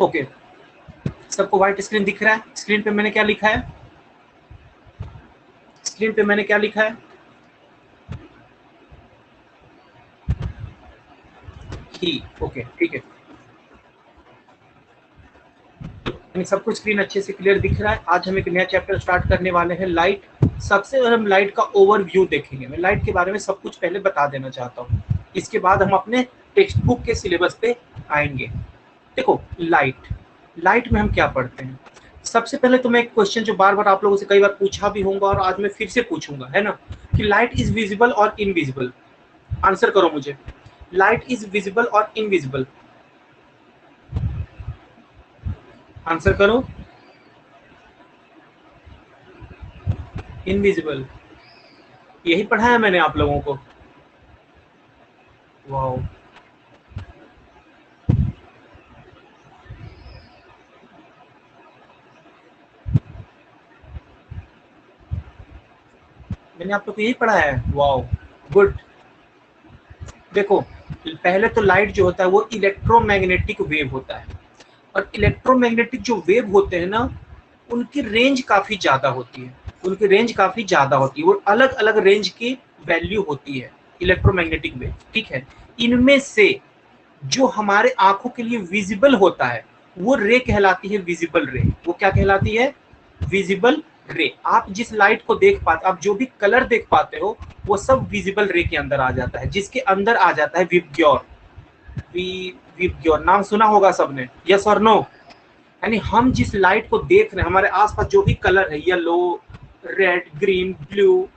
Okay, सबको white screen दिख रहा है? स्क्रीन पे मैंने क्या लिखा है? स्क्रीन पे मैंने क्या लिखा है? ही, ओके ठीक है, सबको स्क्रीन अच्छे से क्लियर दिख रहा है। आज हम एक नया चैप्टर स्टार्ट करने वाले हैं, लाइट। सबसे पहले हम लाइट का ओवरव्यू देखेंगे। मैं लाइट के बारे में सब कुछ पहले बता देना चाहता हूँ, इसके बाद हम अपने टेक्स्ट बुक के सिलेबस पे आएंगे। देखो, लाइट में हम क्या पढ़ते हैं? सबसे पहले तो मैं एक क्वेश्चन जो बार बार आप लोगों से कई बार पूछा भी होगा और आज मैं फिर से पूछूंगा, है ना, कि लाइट इज विजिबल और इनविजिबल? आंसर करो मुझे, लाइट इज विजिबल और इनविजिबल? आंसर करो। इनविजिबल, यही पढ़ाया मैंने आप लोगों को। वाओ, मैंने आप लोग को यही पढ़ाया है। Wow, good. देखो, पहले तो लाइट जो होता है वो इलेक्ट्रोमैग्नेटिक वेव होता है, और इलेक्ट्रोमैग्नेटिक जो वेव होते हैं ना, उनकी रेंज काफी ज्यादा होती है। उनकी रेंज काफी ज्यादा होती है, वो अलग अलग रेंज की वैल्यू होती है इलेक्ट्रोमैग्नेटिक वेव, ठीक है। इनमें से जो हमारे आंखों के लिए विजिबल होता है वो रे कहलाती है विजिबल रे। वो क्या कहलाती है? विजिबल रे। आप जिस लाइट को देख पाते, आप जो भी कलर देख पाते हो, वो सब विजिबल रे के अंदर आ जाता है, जिसके अंदर आ जाता है विबग्योर। विबग्योर नाम सुना होगा सबने, यस और नो? यानी हम जिस लाइट को देख रहे हैं, हमारे आसपास जो भी कलर है, येलो, रेड, ग्रीन, ब्लू,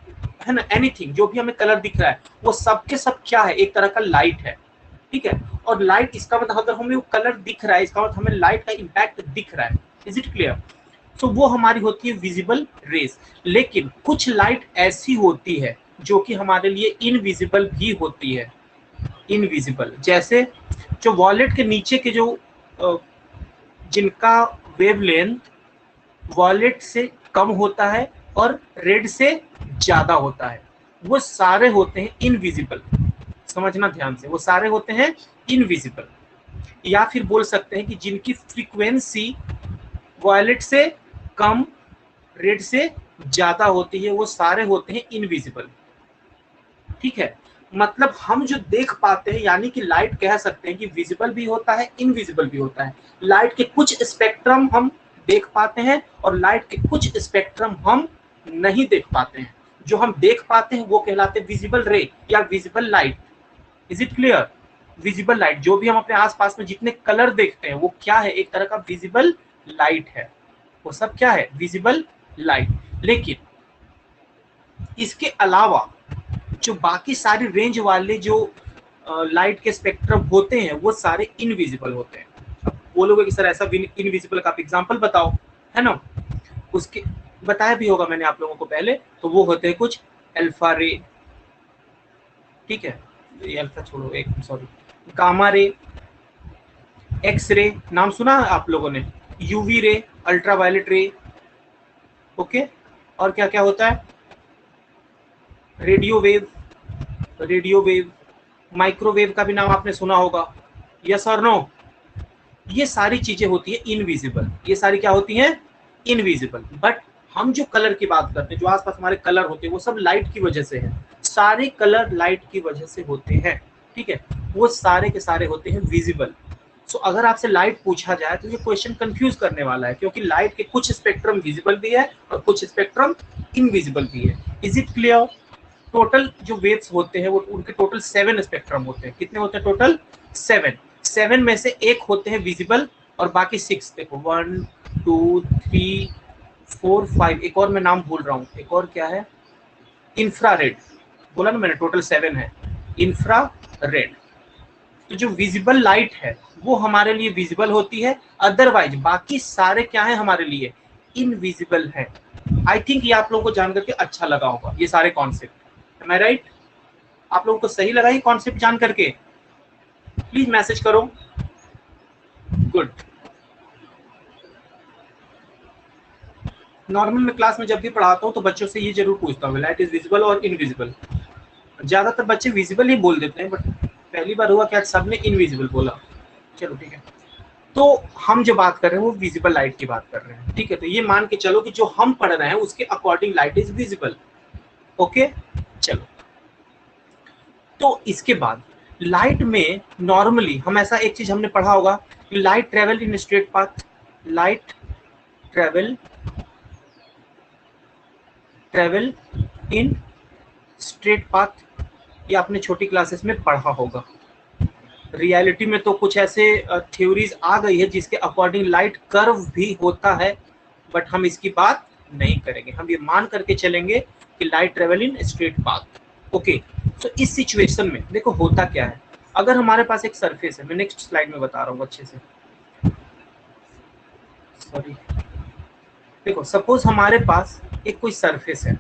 है ना, एनीथिंग जो भी हमें कलर दिख रहा है, वो सब के सब क्या है? एक तरह का लाइट है, ठीक है। और लाइट, इसका मतलब अगर हमें वो कलर दिख रहा है, इसका मतलब हमें लाइट का इम्पैक्ट दिख रहा है। Is it clear? तो वो हमारी होती है विजिबल रेज। लेकिन कुछ लाइट ऐसी होती है जो कि हमारे लिए इनविजिबल भी होती है। इनविजिबल, जैसे जो वॉलेट के नीचे के जो जिनका वेवलेंथ वॉलेट से कम होता है और रेड से ज्यादा होता है, वो सारे होते हैं इनविजिबल। समझना ध्यान से, वो सारे होते हैं इनविजिबल। या फिर बोल सकते हैं कि जिनकी फ्रीक्वेंसी वॉयलेट से कम, रेड से ज्यादा होती है, वो सारे होते हैं इनविजिबल, ठीक है। मतलब हम जो देख पाते हैं, यानी कि लाइट कह सकते हैं कि विजिबल भी होता है, इनविजिबल भी होता है। लाइट के कुछ स्पेक्ट्रम हम देख पाते हैं और लाइट के कुछ स्पेक्ट्रम हम नहीं देख पाते हैं। जो हम देख पाते हैं वो कहलाते हैं विजिबल रे या visible light. Is it clear? Visible light, जो भी हम अपने आसपास में जितने कलर देखते हैं, वो क्या है? एक तरह का विजिबल लाइट है। वो सब क्या है? Visible light. लेकिन इसके अलावा जो बाकी सारी रेंज वाले जो लाइट के स्पेक्ट्रम होते हैं, वो सारे इनविजिबल होते हैं। अब बोलोगे कि सर ऐसा इनविजिबल का आप एग्जांपल बताओ, है ना? उसके बताया भी होगा मैंने आप लोगों को पहले। तो वो होते हैं कुछ अल्फा रे, ठीक है, ये अल्फा छोड़ो, एक sorry, gamma ray, X ray, नाम सुना है आप लोगों ने, यूवी रे, अल्ट्रावायलेट रे, ओके। और क्या क्या होता है? Radio wave, radio wave, microwave का भी नाम आपने सुना होगा, यस और नो? ये सारी चीजें होती है इनविजिबल। ये सारी क्या होती हैं? इनविजिबल। बट हम जो कलर की बात करते हैं, जो आसपास हमारे कलर होते हैं, वो सब लाइट की वजह से है। सारे कलर लाइट की वजह से होते हैं, ठीक है। वो सारे के सारे होते हैं विजिबल। सो अगर आपसे लाइट पूछा जाए तो ये क्वेश्चन कंफ्यूज करने वाला है, क्योंकि लाइट के कुछ स्पेक्ट्रम विजिबल भी है और कुछ स्पेक्ट्रम इनविजिबल भी है। Is it clear? टोटल जो वेव्स होते हैं वो उनके टोटल 7 स्पेक्ट्रम होते हैं। कितने होते हैं टोटल? 7। 7 में से एक होते हैं विजिबल और बाकी 6, देखो 1 2 3 4 5, एक और मैं नाम भूल रहा हूँ, एक और क्या है? इंफ्रारेड। बोला ना मैंने, टोटल 7 है इंफ्रारेड। तो जो विजिबल लाइट है वो हमारे लिए विजिबल होती है, अदरवाइज बाकी सारे क्या है हमारे लिए? इनविजिबल है। आई थिंक ये आप लोगों को जान करके अच्छा लगा होगा, ये सारे कॉन्सेप्ट। एम आई राइट? आप लोगों को सही लगा ये कॉन्सेप्ट जान करके? प्लीज मैसेज करो। गुड। नॉर्मल में क्लास में जब भी पढ़ाता हूँ तो बच्चों से ये जरूर पूछता हूँ, लाइट इज विजिबल और इनविजिबल। ज्यादातर बच्चे विजिबल ही बोल देते हैं, बट पहली बार हुआ क्या सबने इनविजिबल बोला। चलो ठीक है। तो हम जो बात कर रहे हैं वो विजिबल लाइट की बात कर रहे हैं, ठीक है। तो ये मान के चलो कि जो हम पढ़ रहे हैं उसके according light is visible. Okay, चलो। तो इसके बाद लाइट में नॉर्मली हम ऐसा एक चीज हमने पढ़ा होगा कि light travel in straight path, light travel in straight path, ये आपने छोटी क्लासेस में पढ़ा होगा। रियलिटी में तो कुछ ऐसे थ्योरीज आ गई है जिसके अकॉर्डिंग लाइट कर्व भी होता है, बट हम इसकी बात नहीं करेंगे। हम ये मान करके चलेंगे कि light travel in straight path. Okay, तो इस सिचुएशन में देखो होता क्या है। अगर हमारे पास एक सरफेस है, मैं नेक्स्ट स्लाइड में बता रहा हूँ अच्छे से, सॉरी। देखो सपोज हमारे पास एक कोई सरफेस है।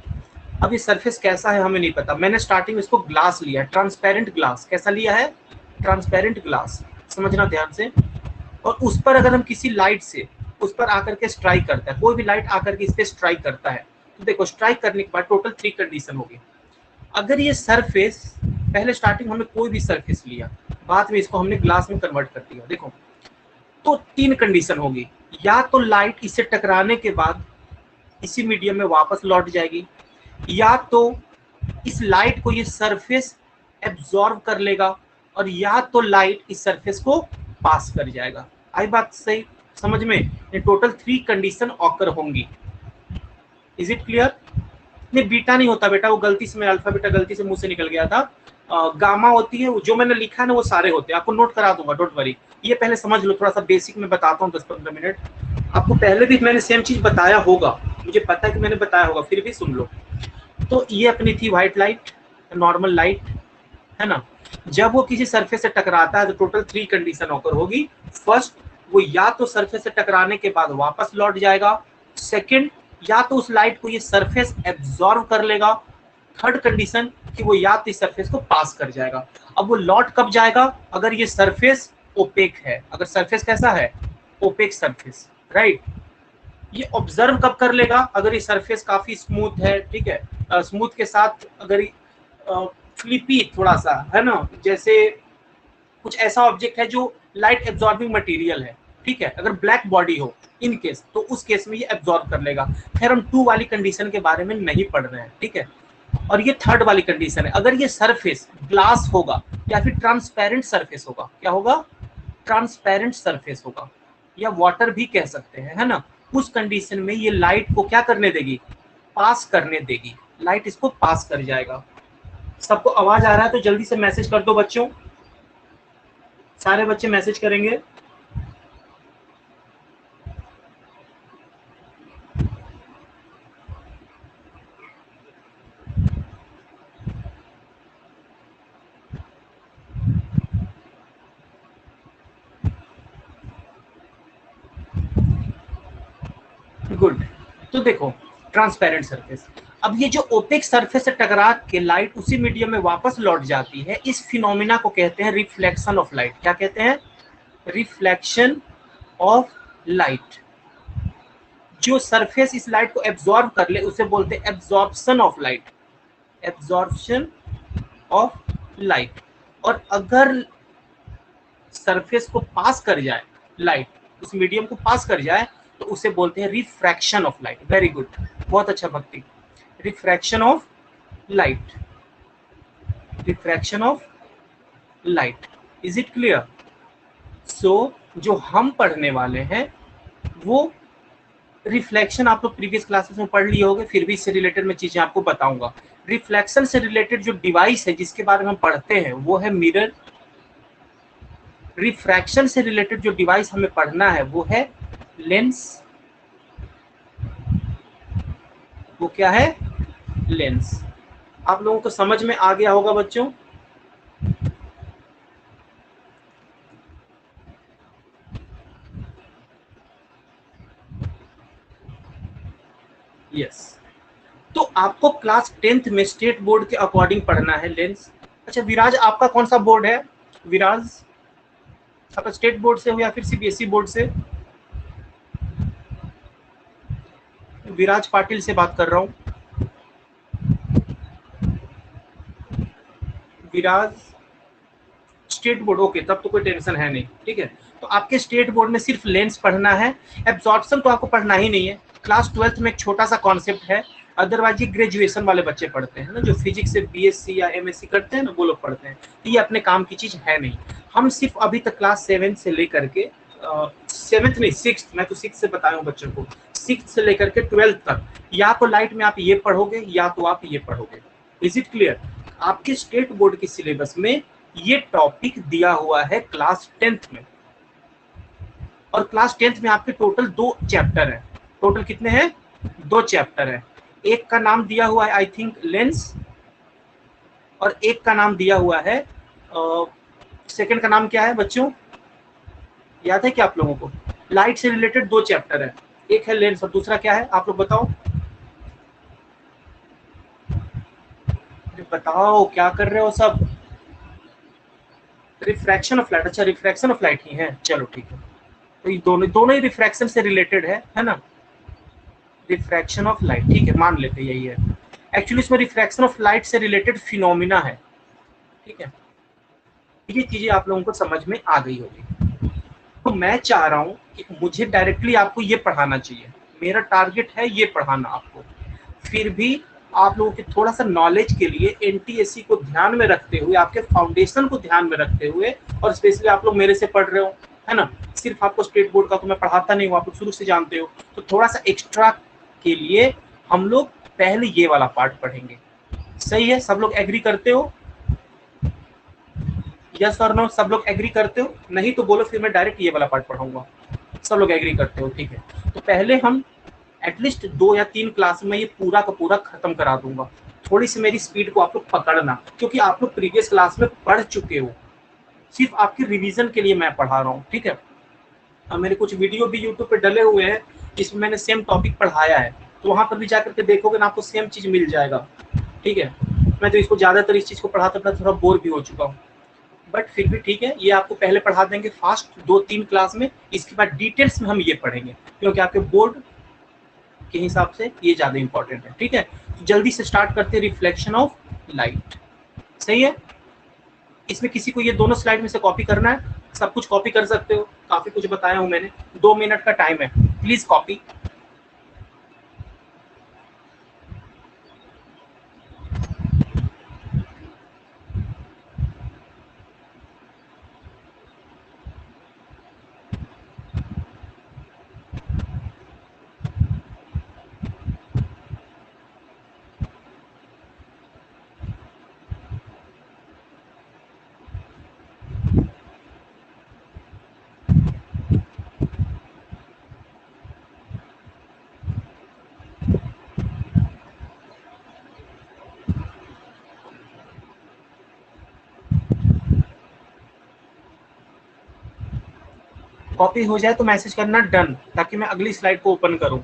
अब ये सरफेस कैसा है हमें नहीं पता। मैंने स्टार्टिंग में इसको ग्लास लिया है, ट्रांसपेरेंट ग्लास। कैसा लिया है? ट्रांसपेरेंट ग्लास, समझना ध्यान से। और उस पर अगर हम किसी लाइट से उस पर आकर के स्ट्राइक करता है, कोई भी लाइट आकर के इस पे स्ट्राइक करता है, तो देखो स्ट्राइक करने के बाद टोटल 3 कंडीशन होगी। अगर ये सरफेस, पहले स्टार्टिंग हमने कोई भी सरफेस लिया, बाद में इसको हमने ग्लास में कन्वर्ट कर दिया, देखो तो 3 कंडीशन होगी। या तो लाइट इससे टकराने के बाद इसी मीडियम में वापस लौट जाएगी, या तो इस लाइट को ये सरफेस एब्जॉर्ब कर लेगा, और या तो लाइट इस सरफेस को पास कर जाएगा। आई बात सही समझ में? ये टोटल 3 कंडीशन ऑकर होंगी। Is it clear? नहीं, बीटा नहीं होता बेटा, वो गलती से, मेरा अल्फा बीटा गलती से मुंह से निकल गया था। गामा होती है, जो मैंने लिखा है ना वो सारे होते हैं, आपको नोट करा दूंगा, डोंट वरी। ये पहले समझ लो, थोड़ा सा बेसिक में बताता हूँ 10-15 मिनट। आपको पहले भी मैंने सेम चीज बताया होगा, मुझे पता है कि मैंने बताया होगा, फिर भी सुन लो। तो ये अपनी थी व्हाइट लाइट, नॉर्मल लाइट, है ना। जब वो किसी सरफेस से टकराता है तो टोटल 3 कंडीशन ऑकर होगी। फर्स्ट, वो या तो सरफेस से टकराने के बाद वापस लौट जाएगा। सेकंड, या तो उस लाइट को ये सरफेस एब्जॉर्ब कर लेगा। थर्ड कंडीशन कि वो या तो इस सरफेस को पास कर जाएगा। अब वो लौट कब जाएगा? अगर ये सरफेस ओपेक है। अगर सरफेस कैसा है? Opaque surface, right. ये ऑब्जर्व कब कर लेगा? अगर ये सरफेस काफी स्मूथ है, ठीक है, स्मूथ के साथ अगर फ्लिपी थोड़ा सा है ना, जैसे कुछ ऐसा ऑब्जेक्ट है जो लाइट एब्जॉर्बिंग मटेरियल है, ठीक है, अगर ब्लैक बॉडी हो इन केस, तो उस केस में ये एब्जॉर्ब कर लेगा। खैर हम 2 वाली कंडीशन के बारे में नहीं पढ़ रहे हैं, ठीक है। और ये थर्ड वाली कंडीशन है, अगर ये सरफेस ग्लास होगा या फिर ट्रांसपेरेंट सरफेस होगा। क्या होगा? ट्रांसपेरेंट सरफेस होगा, या वाटर भी कह सकते हैं, है ना। उस कंडीशन में ये लाइट को क्या करने देगी? पास करने देगी। लाइट इसको पास कर जाएगा। सबको आवाज आ रहा है तो जल्दी से मैसेज कर दो बच्चों, सारे बच्चे मैसेज करेंगे। गुड। तो देखो ट्रांसपेरेंट सरफेस, अब ये जो ओपेक सरफेस से टकरा के लाइट उसी मीडियम में वापस लौट जाती है, इस फिनोमिना को कहते हैं रिफ्लेक्शन ऑफ लाइट। क्या कहते हैं? Reflection of light. जो सरफेस इस लाइट को एब्जॉर्ब कर ले उसे बोलते हैं absorption of light. Absorption of light. और अगर सरफेस को पास कर जाए लाइट, उस मीडियम को पास कर जाए, तो उसे बोलते हैं refraction of light. Very good, बहुत अच्छा Bhakti. Refraction of light, refraction of light. Is it clear? So जो हम पढ़ने वाले हैं वो रिफ्लेक्शन, आप लोग प्रीवियस क्लासेस में पढ़ लिए होंगे, फिर भी इससे रिलेटेड मैं चीजें आपको बताऊंगा। रिफ्लेक्शन से रिलेटेड जो डिवाइस है जिसके बारे में हम पढ़ते हैं वो है मिरर। रिफ्रैक्शन से रिलेटेड जो डिवाइस हमें पढ़ना है वो है लेंस। वो क्या है? लेंस। आप लोगों को समझ में आ गया होगा बच्चों? यस। तो आपको क्लास 10th में स्टेट बोर्ड के अकॉर्डिंग पढ़ना है लेंस। अच्छा विराज, आपका कौन सा बोर्ड है? विराज, आपका स्टेट बोर्ड से हो या फिर सीबीएसई बोर्ड से? विराज पाटिल से बात कर रहा हूं। विराज स्टेट बोर्ड, ओके, तब तो कोई टेंशन है नहीं, ठीक है। तो आपके स्टेट बोर्ड में सिर्फ लेंस पढ़ना है, एब्जॉर्प्शन तो आपको पढ़ना ही नहीं है। क्लास 12th में एक छोटा सा कॉन्सेप्ट है, अदरवाइज ये ग्रेजुएशन वाले बच्चे पढ़ते हैं ना, जो फिजिक्स से बीएससी या एमएससी करते हैं ना, वो लोग पढ़ते हैं। तो ये अपने काम की चीज है नहीं। हम सिर्फ अभी तक क्लास 7 से लेकर के 7th नहीं 6th, मैं तो 6 से बताया हूँ बच्चों को, 6th से लेकर के 12th तक या तो लाइट में आप ये पढ़ोगे या तो आप ये पढ़ोगे। Is it clear? आपके स्टेट बोर्ड के सिलेबस में ये टॉपिक दिया हुआ है क्लास 10th में, और क्लास 10th में आपके टोटल 2 चैप्टर है। टोटल कितने हैं? 2 चैप्टर है। एक का नाम दिया हुआ है आई थिंक लेंस, और एक का नाम दिया हुआ है सेकंड का नाम क्या है बच्चों, याद है क्या आप लोगों को? लाइट से रिलेटेड 2 चैप्टर है, एक है लेंस और दूसरा क्या है, आप लोग बताओ। बताओ क्या कर रहे हो सब? रिफ्रैक्शन ऑफ लाइट, अच्छा रिफ्रैक्शन ऑफ लाइट ही है, चलो ठीक है। तो ये दोनों दोनों ही रिफ्रैक्शन से रिलेटेड है ना? रिफ्रैक्शन ऑफ लाइट, ठीक है, मान लेते यही है। एक्चुअली इसमें रिफ्रैक्शन ऑफ लाइट से रिलेटेड फिनोमिना है, ठीक है। ये चीजें आप लोगों को समझ में आ गई होगी। तो मैं चाह रहा हूँ कि मुझे डायरेक्टली आपको ये पढ़ाना चाहिए, मेरा टारगेट है ये पढ़ाना आपको। फिर भी आप लोगों के थोड़ा सा नॉलेज के लिए एनटीएससी को ध्यान में रखते हुए, आपके फाउंडेशन को ध्यान में रखते हुए, और स्पेशली आप लोग मेरे से पढ़ रहे हो, है ना, सिर्फ आपको स्टेट बोर्ड का तो मैं पढ़ाता नहीं हूँ, आप लोग शुरू से जानते हो। तो थोड़ा सा एक्स्ट्रा के लिए हम लोग पहले ये वाला पार्ट पढ़ेंगे। सही है? सब लोग एग्री करते हो? यस और नो? सब लोग एग्री करते हो? नहीं तो बोलो, फिर मैं डायरेक्ट ये वाला पार्ट पढ़ाऊंगा। सब लोग एग्री करते हो, ठीक है। तो पहले हम एटलीस्ट 2 या 3 क्लास में ये पूरा का पूरा खत्म करा दूंगा। थोड़ी सी मेरी स्पीड को आप लोग पकड़ना, क्योंकि आप लोग प्रीवियस क्लास में पढ़ चुके हो, सिर्फ आपकी रिवीजन के लिए मैं पढ़ा रहा हूँ, ठीक है। और मेरे कुछ वीडियो भी यूट्यूब पे डले हुए हैं जिसमें मैंने सेम टॉपिक पढ़ाया है, तो वहां पर भी जाकर के देखोगे ना, आपको सेम चीज मिल जाएगा, ठीक है। मैं तो इसको ज्यादातर इस चीज को पढ़ाते पढ़ाते थोड़ा बोर भी हो चुका हूँ, बट फिर भी ठीक है, ये आपको पहले पढ़ा देंगे फास्ट 2-3 क्लास में। इसके बाद डिटेल्स में हम ये पढ़ेंगे, क्योंकि आपके बोर्ड के हिसाब से ये ज्यादा इंपॉर्टेंट है, ठीक है। तो जल्दी से स्टार्ट करते हैं, रिफ्लेक्शन ऑफ लाइट। सही है? इसमें किसी को ये दोनों स्लाइड में से कॉपी करना है? सब कुछ कॉपी कर सकते हो, काफी कुछ बताया हूं मैंने। 2 मिनट का टाइम है, प्लीज कॉपी। कॉपी हो जाए तो मैसेज करना डन, ताकि मैं अगली स्लाइड को ओपन करूं।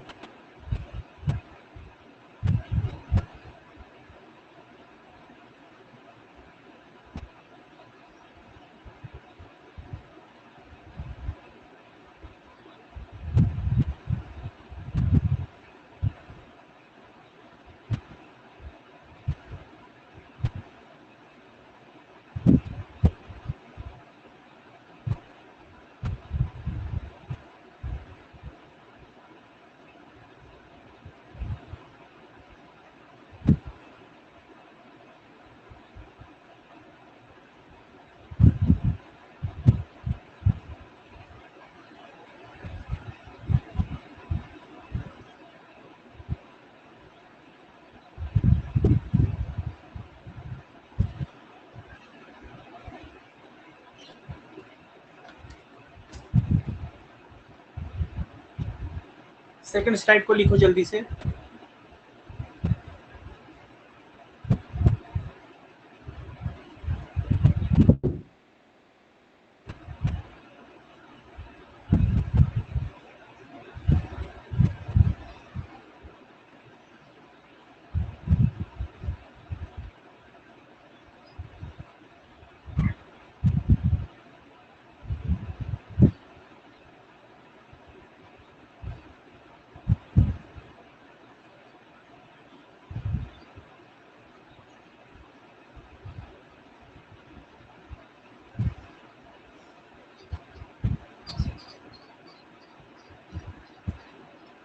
सेकंड स्लाइड को लिखो जल्दी से।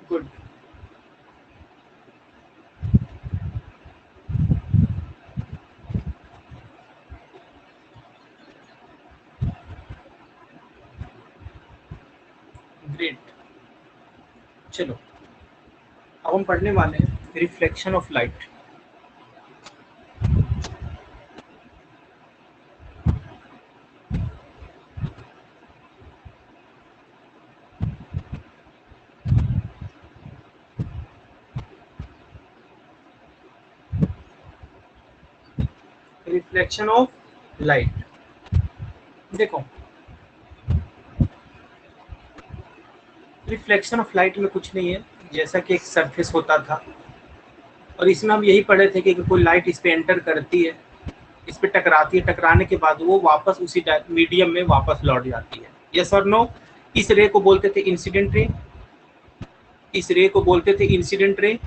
गुड। ग्रेट। चलो अब हम पढ़ने वाले हैं reflection of light. Reflection of light, देखो रिफ्लेक्शन ऑफ लाइट में कुछ नहीं है, जैसा कि एक सरफेस होता था और इसमें हम यही पढ़े थे कि कोई लाइट इस पे एंटर करती है, इस पे टकराती है, टकराने के बाद वो वापस उसी मीडियम में वापस लौट जाती है। यस और नो? इस रे को बोलते थे इंसिडेंट रे, इस रे को बोलते थे इंसिडेंट रे,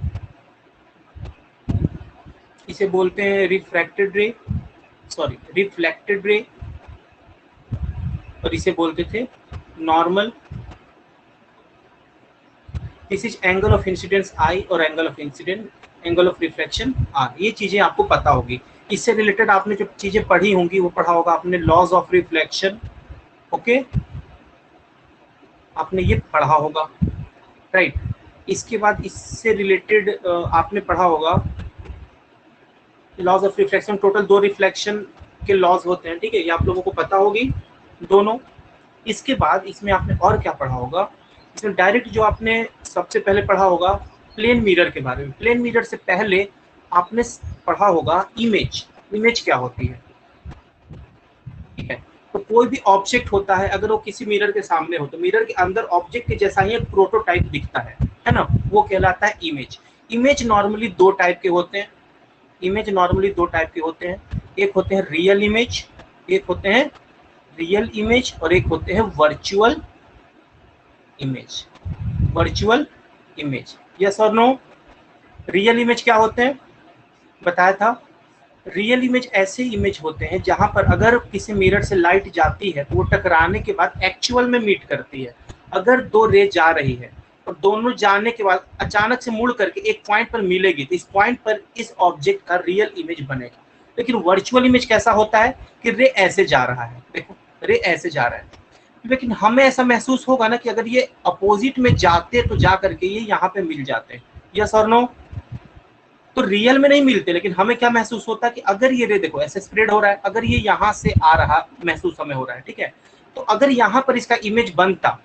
इसे बोलते हैं रिफ्रैक्टेड रे, सॉरी रिफ्लेक्टेड रे, और इसे बोलते थे normal. This is angle of incidence I और angle of incident, angle of reflection R. ये चीजें आपको पता होगी। इससे रिलेटेड आपने जो चीजें पढ़ी होंगी वो पढ़ा होगा आपने लॉज ऑफ रिफ्लेक्शन, ओके, आपने ये पढ़ा होगा, राइट। इसके बाद इससे रिलेटेड आपने पढ़ा होगा laws of reflection. Total 2 reflection के लॉज होते हैं, ठीक है, ये आप लोगों को पता होगी दोनों। इसके बाद इसमें आपने और क्या पढ़ा होगा, इसमें डायरेक्ट जो आपने सबसे पहले पढ़ा होगा प्लेन मिरर के बारे में। प्लेन मिरर से पहले आपने पढ़ा होगा इमेज। इमेज क्या होती है, ठीक है। तो कोई भी ऑब्जेक्ट होता है, अगर वो किसी मिरर के सामने हो तो मिरर के अंदर ऑब्जेक्ट के जैसा ही एक प्रोटोटाइप दिखता है ना, वो कहलाता है इमेज। इमेज नॉर्मली 2 टाइप के होते हैं, इमेज नॉर्मली 2 टाइप के होते हैं। एक होते हैं रियल इमेज, एक होते हैं रियल इमेज, और एक होते हैं virtual image. Virtual image, yes और नो? रियल इमेज क्या होते हैं बताया था। रियल इमेज ऐसे इमेज होते हैं जहां पर अगर किसी मिरर से लाइट जाती है तो वो टकराने के बाद एक्चुअल में मीट करती है। अगर 2 रे जा रही है और दोनों जाने के बाद अचानक से मुड़ करके एक पॉइंट पर मिलेगी तो इस पॉइंट पर इस ऑब्जेक्ट का रियल इमेज बनेगा। लेकिन वर्चुअल इमेज कैसा होता है कि रे ऐसे जा रहा है, देखो रे ऐसे जा रहा है, लेकिन हमें ऐसा महसूस होगा ना कि अगर ये अपोजिट में जाते तो जा करके ये यहाँ पे मिल जाते हैं, यस और नो? तो रियल में नहीं मिलते, लेकिन हमें क्या महसूस होता है कि अगर ये रे देखो ऐसे स्प्रेड हो रहा है, अगर ये यहाँ से आ रहा महसूस हमें हो रहा है, ठीक है, तो अगर यहाँ पर इसका इमेज बनता,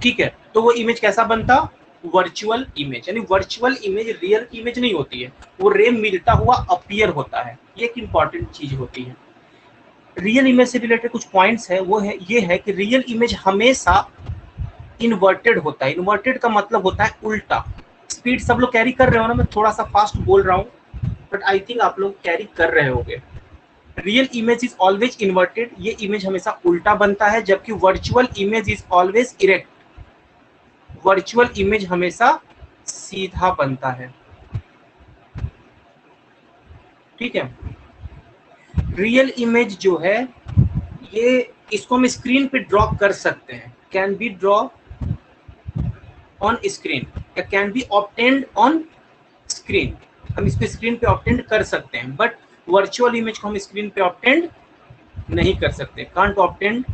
ठीक है, तो वो इमेज कैसा बनता, वर्चुअल इमेज। यानी वर्चुअल इमेज रियल की इमेज नहीं होती है, वो रे मिलता हुआ अपीयर होता है। ये एक इंपॉर्टेंट चीज होती है। रियल इमेज से रिलेटेड कुछ पॉइंट्स है, वो है ये है कि रियल इमेज हमेशा इन्वर्टेड होता है। इन्वर्टेड का मतलब होता है उल्टा। स्पीड सब लोग कैरी कर रहे हो ना, मैं थोड़ा सा फास्ट बोल रहा हूँ बट आई थिंक आप लोग कैरी कर रहे होगे। Real image is always inverted, ये इमेज हमेशा उल्टा बनता है, जबकि virtual image is always erect. Virtual image हमेशा सीधा बनता है, ठीक है। रियल इमेज जो है ये इसको हम स्क्रीन पे ड्रॉ कर सकते हैं, can be draw on screen या can be obtained on screen. हम इसको स्क्रीन पे ऑब्टेंड कर सकते हैं, बट वर्चुअल इमेज को हम स्क्रीन पे ऑब्टेंड नहीं कर सकते। Can't obtained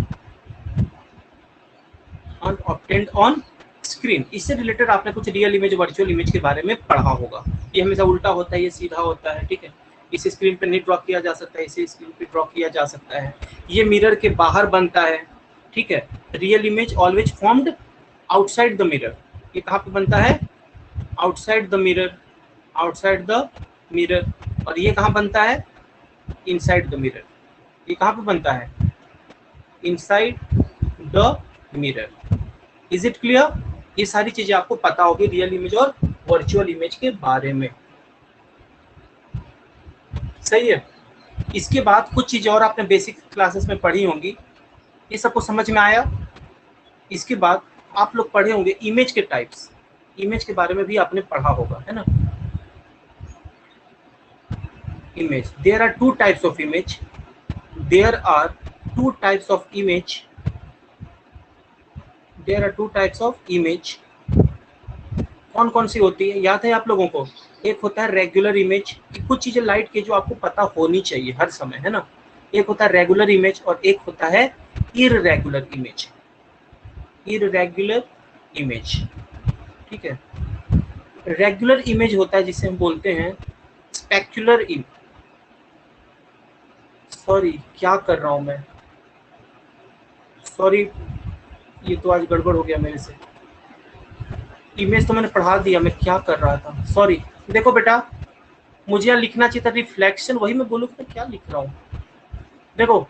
on screen. इससे रिलेटेड आपने कुछ रियल इमेज वर्चुअल इमेज के बारे में पढ़ा होगा। ये हमेशा उल्टा होता है, ये सीधा होता है, ठीक है। इसे स्क्रीन पे नहीं ड्रॉ किया जा सकता है, इसे स्क्रीन पे ड्रॉ किया जा सकता है। ये मिरर के बाहर बनता है, ठीक है। Real image always formed outside the mirror. ये कहाँ पे बनता है, outside the mirror, outside the mirror. और ये कहाँ बनता है, इनसाइड द मिरर। ये कहाँ पे बनता है, inside the mirror. Is it clear? ये सारी चीजें आपको पता होगी रियल इमेज और वर्चुअल इमेज के बारे में, सही है। इसके बाद कुछ चीजें और आपने बेसिक क्लासेस में पढ़ी होंगी, ये सबको समझ में आया। इसके बाद आप लोग पढ़े होंगे इमेज के टाइप्स, इमेज के बारे में भी आपने पढ़ा होगा, है ना। Image, there are 2 types of image, there are 2 types of image, there are 2 types of image. कौन कौन सी होती है, याद है आप लोगों को? एक होता है रेगुलर इमेज, कुछ चीजें लाइट की जो आपको पता होनी चाहिए हर समय, है ना। एक होता है रेगुलर इमेज और एक होता है इररेगुलर इमेज। इररेगुलर इमेज, ठीक है। रेगुलर इमेज होता है जिसे हम बोलते हैं स्पेक्युलर इमेज। सॉरी, क्या कर रहा हूं मैं, सॉरी, ये तो आज गड़बड़ हो गया मेरे से। इमेज तो मैंने पढ़ा दिया, मैं क्या कर रहा था, सॉरी। देखो बेटा, मुझे यहाँ लिखना चाहिए था रिफ्लेक्शन, वही मैं बोलूँ मैं क्या लिख रहा हूँ। देखो,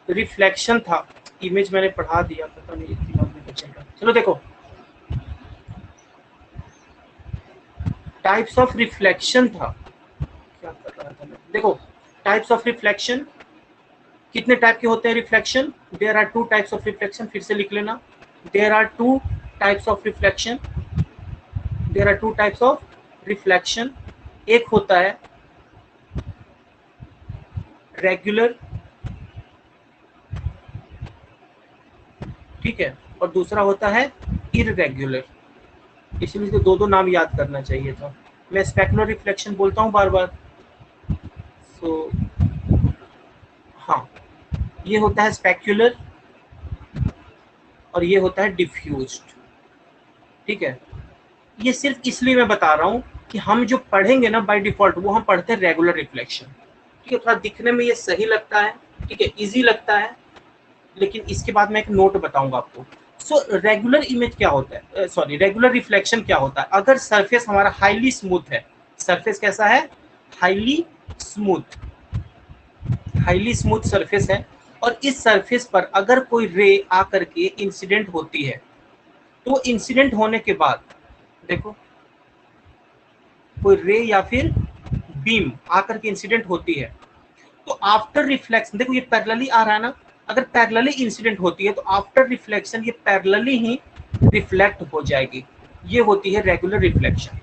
रिफ्लेक्शन था, इमेज मैंने पढ़ा दिया, पता नहीं दिमाग में चल रहा। चलो देखो, टाइप्स ऑफ रिफ्लेक्शन था, क्या कर रहा था मैं। देखो, टाइप्स ऑफ रिफ्लेक्शन, कितने टाइप के होते हैं reflection? There are two types of reflection, फिर से लिख लेना, there are two types of reflection, there are two types of reflection. एक होता है रेगुलर, ठीक है, और दूसरा होता है इररेगुलर। इसलिए तो दो दो नाम याद करना चाहिए था। मैं स्पेकुलर रिफ्लेक्शन बोलता हूँ बार बार। सो हाँ, ये होता है स्पेक्युलर और ये होता है डिफ्यूज्ड, ठीक है। ये सिर्फ इसलिए मैं बता रहा हूँ कि हम जो पढ़ेंगे ना बाय डिफॉल्ट, वो हम पढ़ते हैं रेगुलर रिफ्लेक्शन, ठीक है। थोड़ा दिखने में ये सही लगता है, ठीक है, इजी लगता है, लेकिन इसके बाद मैं एक नोट बताऊंगा आपको। सो रेगुलर इमेज क्या होता है, सॉरी, रेगुलर रिफ्लेक्शन क्या होता है? अगर सरफेस हमारा हाईली स्मूथ है, सरफेस कैसा है? Highly smooth, highly smooth surface है, और इस सरफेस पर अगर कोई रे आकर के इंसिडेंट होती है, तो इंसिडेंट होने के बाद देखो, कोई रे या फिर बीम आकर के इंसिडेंट होती है, तो आफ्टर रिफ्लेक्शन, देखो ये पैरेलली आ रहा है ना, अगर पैरेलली इंसिडेंट होती है तो आफ्टर रिफ्लेक्शन ये पैरेलली ही रिफ्लेक्ट हो जाएगी। ये होती है रेगुलर रिफ्लेक्शन।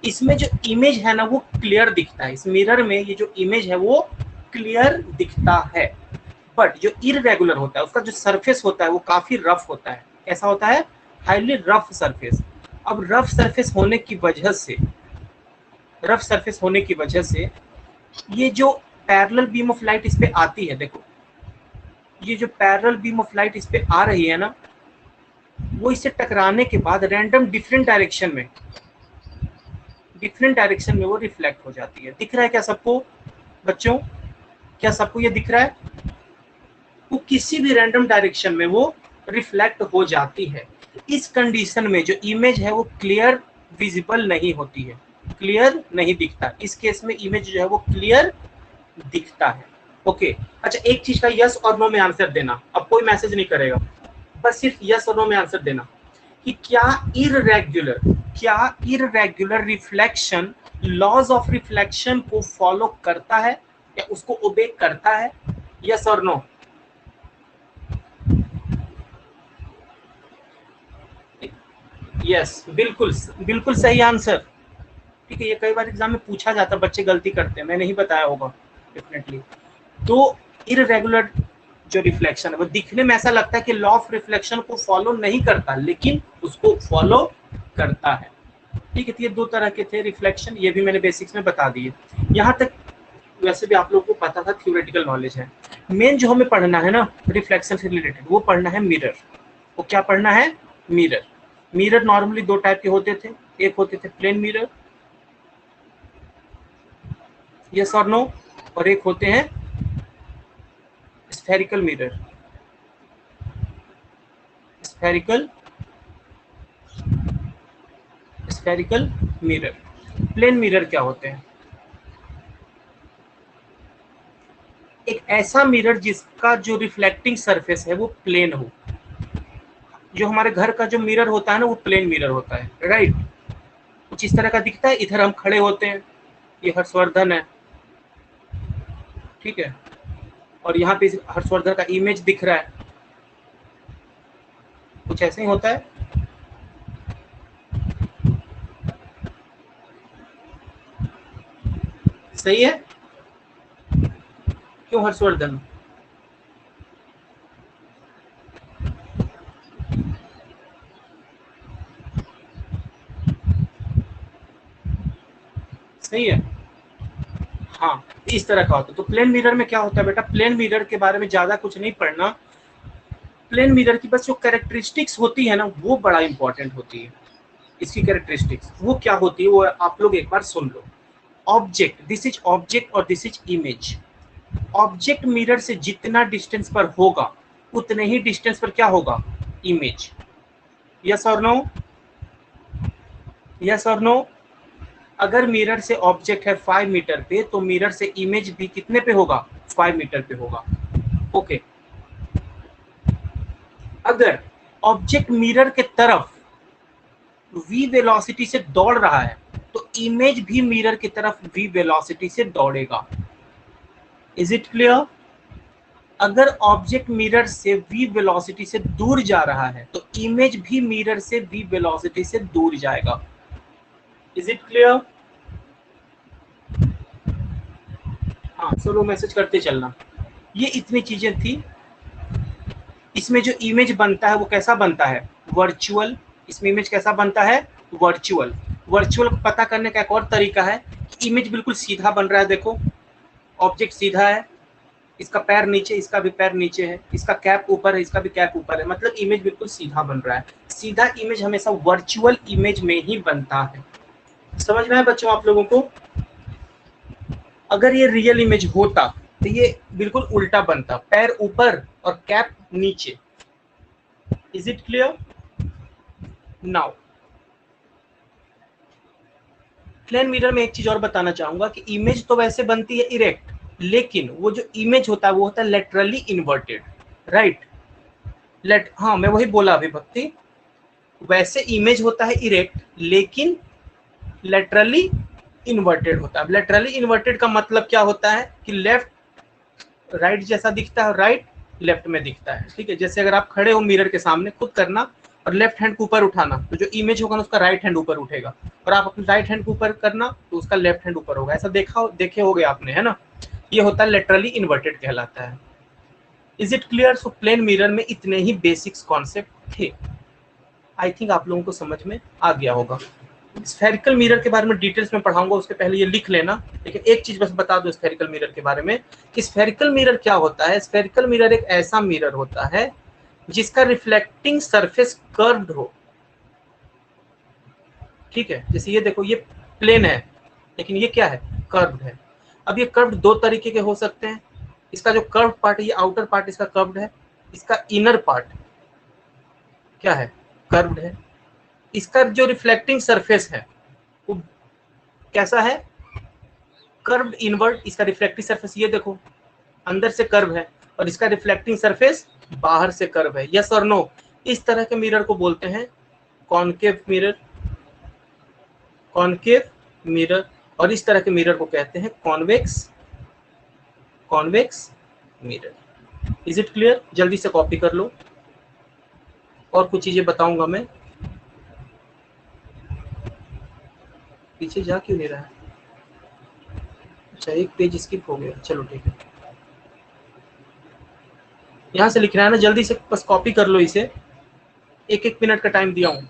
इसमें जो इमेज है ना वो क्लियर दिखता है, इस मिरर में ये जो इमेज है वो क्लियर दिखता है। बट जो इररेगुलर होता है उसका जो सरफेस होता है वो काफी रफ होता है। कैसा होता है? Highly rough surface. अब रफ सरफेस होने की वजह से, रफ सरफेस होने की वजह से ये जो पैरेलल बीम ऑफ लाइट इस पे आती है, देखो ये जो पैरेलल बीम ऑफ लाइट इस पे आ रही है ना, वो इससे टकराने के बाद रैंडम डिफरेंट डायरेक्शन में वो रिफ्लेक्ट हो जाती है। दिख रहा है क्या सबको बच्चों? क्या सबको ये दिख रहा है? वो किसी भी रैंडम डायरेक्शन में वो रिफ्लेक्ट हो जाती है। इस कंडीशन में जो इमेज है वो क्लियर विजिबल नहीं होती है, क्लियर नहीं दिखता। इस केस में इमेज जो है वो क्लियर दिखता है। ओके, अच्छा, एक चीज का यस और नो में आंसर देना, अब कोई मैसेज नहीं करेगा, बस सिर्फ यस और नो में आंसर देना कि क्या irregular reflection laws of reflection को फॉलो करता है या उसको ओबे करता है? यस और नो? यस, बिल्कुल बिल्कुल सही आंसर, ठीक है। ये कई बार एग्जाम में पूछा जाता है, बच्चे गलती करते हैं, मैंने ही बताया होगा डेफिनेटली। तो इररेगुलर जो रिफ्लेक्शन है वो दिखने में ऐसा लगता है कि लॉ ऑफ रिफ्लेक्शन को फॉलो नहीं करता, लेकिन उसको फॉलो करता है, ठीक है। तो ये दो तरह के थे रिफ्लेक्शन, ये भी मैंने बेसिक्स में बता दिए। यहाँ तक वैसे भी आप लोगों को पता था, थ्योरेटिकल नॉलेज है। मेन जो हमें पढ़ना है ना रिफ्लेक्शन से रिलेटेड, वो पढ़ना है मिरर। वो क्या पढ़ना है? मिरर। मिरर नॉर्मली दो टाइप के होते थे, एक होते थे प्लेन मिरर, यस और नो, और एक होते हैं spherical mirror. Spherical spherical mirror. Plane mirror क्या होते हैं? एक ऐसा मिरर जिसका जो रिफ्लेक्टिंग सरफेस है वो प्लेन हो। जो हमारे घर का जो मिरर होता है ना वो प्लेन मिरर होता है, राइट। कुछ इस तरह का दिखता है, इधर हम खड़े होते हैं, ये हर्षवर्धन है, ठीक है, और यहाँ पे हर्षवर्धन का इमेज दिख रहा है, कुछ ऐसे ही होता है। सही है? क्यों हर्षवर्धन? सही है। हाँ, इस तरह का होता है। तो प्लेन मिरर में क्या होता है बेटा, प्लेन मिरर के बारे में ज्यादा कुछ नहीं पढ़ना, प्लेन मिरर की बस जो कैरेक्टरिस्टिक्स होती है ना वो बड़ा इंपॉर्टेंट होती है। इसकी कैरेक्टरिस्टिक्स वो क्या होती है वो आप लोग एक बार सुन लो। ऑब्जेक्ट, दिस इज ऑब्जेक्ट और this is image. Object mirror से जितना डिस्टेंस पर होगा उतने ही डिस्टेंस पर क्या होगा, इमेज। यस और नो, यस और नो। अगर मिरर से ऑब्जेक्ट है 5 मीटर पे तो मिरर से इमेज भी कितने पे होगा, 5 मीटर पे होगा। ओके, अगर ऑब्जेक्ट मिरर के तरफ v वेलोसिटी से दौड़ रहा है तो इमेज भी मिरर की तरफ v वेलोसिटी से दौड़ेगा। Is it clear. अगर ऑब्जेक्ट मिरर से v वेलोसिटी से दूर जा रहा है तो इमेज भी मिरर से v वेलोसिटी से दूर जाएगा। Is it clear. हाँ, चलो मैसेज करते चलना। ये इतनी चीजें थी। इसमें जो इमेज बनता है वो कैसा बनता है, वर्चुअल। इसमें इमेज कैसा बनता है, वर्चुअल। वर्चुअल को पता करने का एक और तरीका है कि इमेज बिल्कुल सीधा बन रहा है। देखो, ऑब्जेक्ट सीधा है, इसका पैर नीचे, इसका भी पैर नीचे है, इसका कैप ऊपर है, इसका भी कैप ऊपर है, मतलब इमेज बिल्कुल सीधा बन रहा है। सीधा इमेज हमेशा वर्चुअल इमेज में ही बनता है। समझ में आया बच्चों आप लोगों को। अगर ये रियल इमेज होता तो ये बिल्कुल उल्टा बनता, पैर ऊपर और कैप नीचे। Is it clear. Now plane mirror में एक चीज और बताना चाहूंगा कि इमेज तो वैसे बनती है इरेक्ट, लेकिन वो जो इमेज होता है वो होता है लेटरली इन्वर्टेड। राइट, लेट हाँ मैं वही बोला अभी भक्ति, वैसे इमेज होता है इरेक्ट लेकिन लेटरली इन्वर्टेड होता है। लेटरली इन्वर्टेड का मतलब क्या होता है कि लेफ्ट राइट जैसा दिखता है, राइट लेफ्ट में दिखता है। ठीक है, जैसे अगर आप खड़े हो मिरर के सामने, खुद करना और लेफ्ट हैंड को ऊपर उठाना तो जो इमेज होगा ना उसका राइट हैंड ऊपर उठेगा, और आप अपने राइट हैंड को ऊपर करना तो उसका लेफ्ट हैंड ऊपर होगा। ऐसा देखे होगे आपने, है ना। ये होता है लेटरली इन्वर्टेड कहलाता है। Is it clear. So plane mirror में इतने ही बेसिक्स कॉन्सेप्ट थे। आई थिंक आप लोगों को समझ में आ गया होगा। स्फेरिकल मिरर के बारे में डिटेल्स में पढ़ाऊंगा, उसके पहले ये लिख लेना। लेकिन एक चीज बस बता दो स्फेरिकल मिरर के बारे में कि स्फेरिकल मिरर क्या होता है। स्फेरिकल मिरर एक ऐसा मिरर होता है जिसका रिफ्लेक्टिंग सरफेस कर्व्ड हो। ठीक है, जैसे ये देखो, ये प्लेन है लेकिन ये क्या है, कर्व्ड है। अब ये कर्व्ड दो तरीके के हो सकते हैं। इसका जो कर्व पार्ट है, ये आउटर पार्ट इसका कर्व्ड है, इसका इनर पार्ट क्या है, कर्व्ड है। इसका जो रिफ्लेक्टिंग सरफेस है वो कैसा है, कर्व्ड इनवर्ड। इसका रिफ्लेक्टिव सरफेस ये देखो अंदर से कर्व है और इसका रिफ्लेक्टिंग सरफेस बाहर से कर्व है। यस और नो। इस तरह के मिरर को बोलते हैं कॉनकेव मिरर, कॉनकेव मिरर। और इस तरह के मिरर को कहते हैं convex, convex mirror. Is it clear. जल्दी से कॉपी कर लो, और कुछ चीजें बताऊंगा मैं। पीछे जा क्यों नहीं रहा है, अच्छा एक पेज स्किप हो गया, चलो ठीक है। यहाँ से लिखना है ना, जल्दी से बस कॉपी कर लो इसे, एक एक मिनट का टाइम दिया हूँ।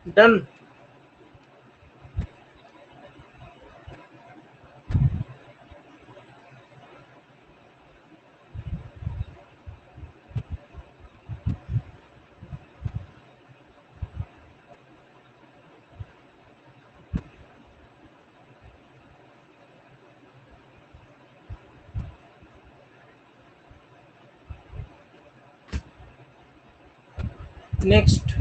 डन। नेक्स्ट,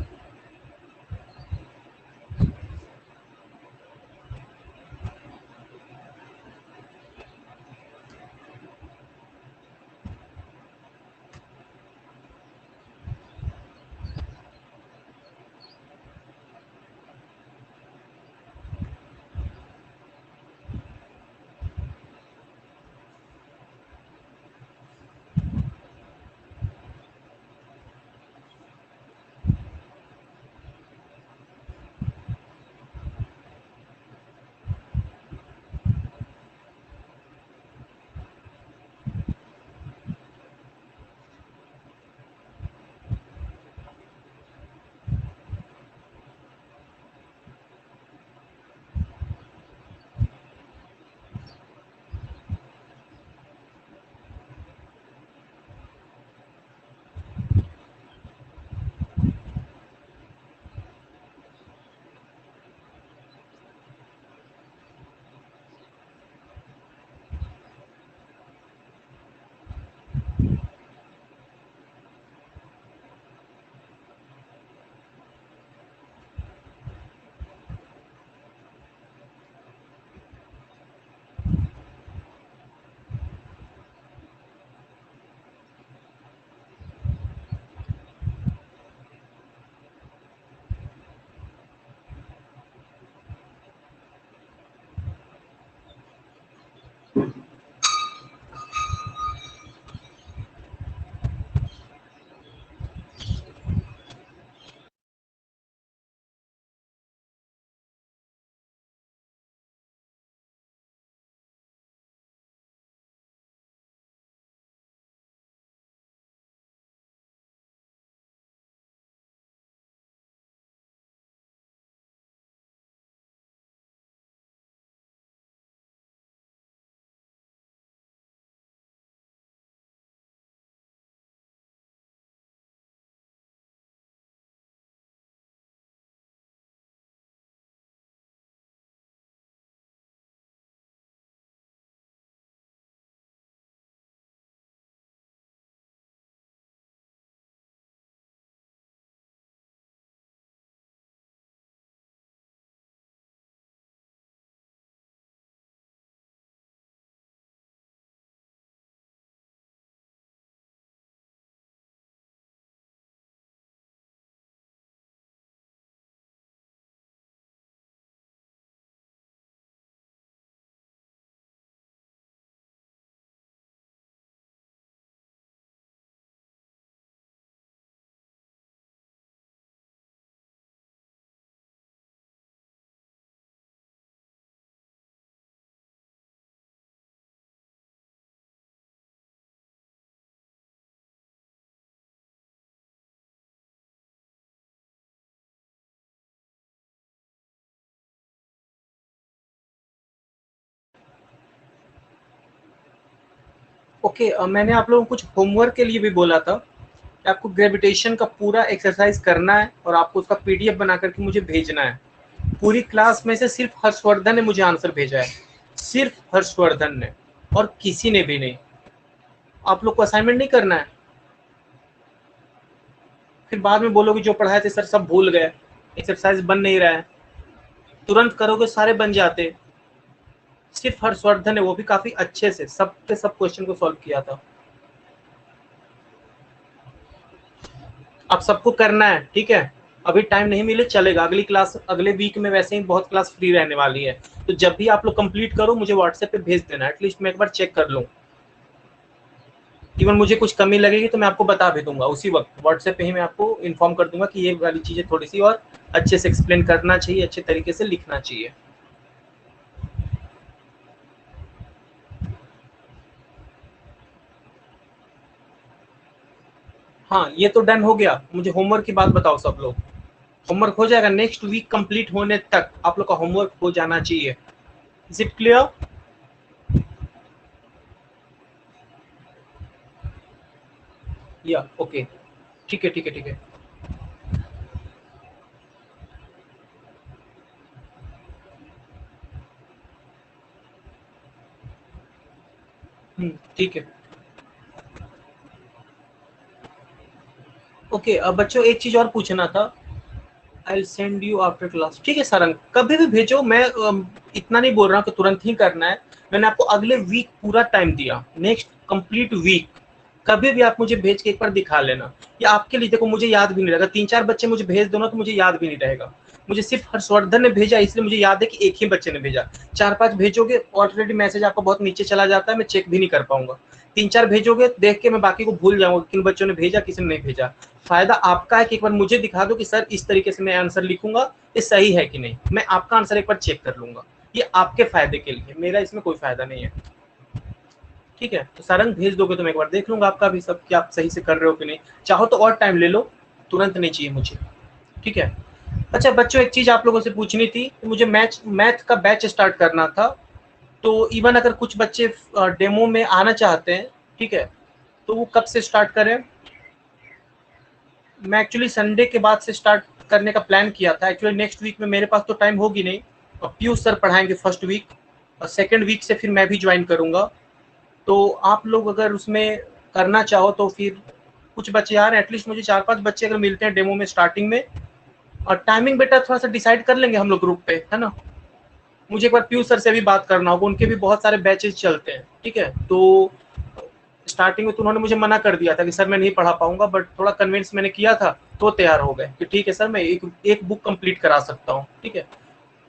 ओके, मैंने आप लोगों को कुछ होमवर्क के लिए भी बोला था कि आपको ग्रेविटेशन का पूरा एक्सरसाइज करना है और आपको उसका पीडीएफ बना करके मुझे भेजना है। पूरी क्लास में से सिर्फ हर्षवर्धन ने मुझे आंसर भेजा है, सिर्फ हर्षवर्धन ने, और किसी ने भी नहीं। आप लोग को असाइनमेंट नहीं करना है, फिर बाद में बोलोगे जो पढ़ाए थे सर सब भूल गए, एक्सरसाइज बन नहीं रहा है। तुरंत करोगे सारे बन जाते। सिर्फ हर्षवर्धन ने, वो भी काफी अच्छे से सब के सब क्वेश्चन को सॉल्व किया था। अब सबको करना है, ठीक है। अभी टाइम नहीं मिले चलेगा, अगली क्लास अगले वीक में वैसे ही बहुत क्लास फ्री रहने वाली है, तो जब भी आप लोग कंप्लीट करो मुझे व्हाट्सएप पे भेज देना, एटलीस्ट मैं एक बार चेक कर लूँ। इवन मुझे कुछ कमी लगेगी तो मैं आपको बता भी दूंगा उसी वक्त, व्हाट्सएप पे ही मैं आपको इन्फॉर्म कर दूंगा कि ये वाली चीजें थोड़ी सी और अच्छे से एक्सप्लेन करना चाहिए, अच्छे तरीके से लिखना चाहिए। हाँ, ये तो डन हो गया। मुझे होमवर्क की बात बताओ सब लोग। होमवर्क हो जाएगा नेक्स्ट वीक कंप्लीट होने तक, आप लोग का होमवर्क हो जाना चाहिए। Is it clear? या ओके, ठीक है ठीक है ठीक है। ठीक है। ओके, अब बच्चों एक चीज और पूछना था। I will send you after class. ठीक है सर, कभी भी भेजो। मैं इतना नहीं बोल रहा हूँ कि तुरंत ही करना है। मैंने आपको अगले वीक पूरा टाइम दिया, नेक्स्ट कंप्लीट वीक। कभी भी आप मुझे भेज के एक बार दिखा लेना। या आपके लिए देखो, मुझे याद भी नहीं रहेगा। 3-4 बच्चे मुझे भेज दो ना तो मुझे याद भी नहीं रहेगा। मुझे सिर्फ हर्षवर्धन ने भेजा इसलिए मुझे याद है कि एक ही बच्चे ने भेजा। 4-5 भेजोगे ऑलरेडी मैसेज आपका बहुत नीचे चला जाता है, मैं चेक भी नहीं कर पाऊंगा। 3-4 भेजोगे देख के मैं बाकी को भूल जाऊंगा किन बच्चों ने भेजा किसी ने नहीं भेजा। फायदा आपका है कि एक बार मुझे दिखा दो कि सर इस तरीके से मैं आंसर लिखूंगा, ये सही है कि नहीं। मैं आपका आंसर एक बार चेक कर लूंगा। ये आपके फायदे के लिए, मेरा इसमें कोई फायदा नहीं है। ठीक है, तो सारंग भेज दोगे तो मैं एक बार देख लूंगा आपका भी सब कि आप सही से कर रहे हो कि नहीं। चाहो तो और टाइम ले लो, तुरंत नहीं चाहिए मुझे। ठीक है। अच्छा बच्चों, एक चीज आप लोगों से पूछनी थी। मुझे मैथ का बैच स्टार्ट करना था। तो इवन अगर कुछ बच्चे डेमो में आना चाहते हैं, ठीक है, तो वो कब से स्टार्ट करें? मैं एक्चुअली संडे के बाद से स्टार्ट करने का प्लान किया था। एक्चुअली नेक्स्ट वीक में मेरे पास तो टाइम होगी नहीं, और पीयूष सर पढ़ाएंगे फर्स्ट वीक, और सेकेंड वीक से फिर मैं भी ज्वाइन करूंगा। तो आप लोग अगर उसमें करना चाहो तो फिर कुछ बच्चे आ रहे हैं, एटलीस्ट मुझे 4-5 बच्चे अगर मिलते हैं डेमो में स्टार्टिंग में। और टाइमिंग बेटा थोड़ा सा डिसाइड कर लेंगे हम लोग ग्रुप पे, है ना। मुझे एक बार पीयूष सर से भी बात करना होगा, उनके भी बहुत सारे बैचेस चलते हैं। ठीक है, तो स्टार्टिंग में तो उन्होंने मुझे मना कर दिया था कि सर मैं नहीं पढ़ा पाऊंगा, बट थोड़ा कन्विंस मैंने किया था तो तैयार हो गए कि ठीक है सर मैं एक बुक कंप्लीट करा सकता हूँ। ठीक है,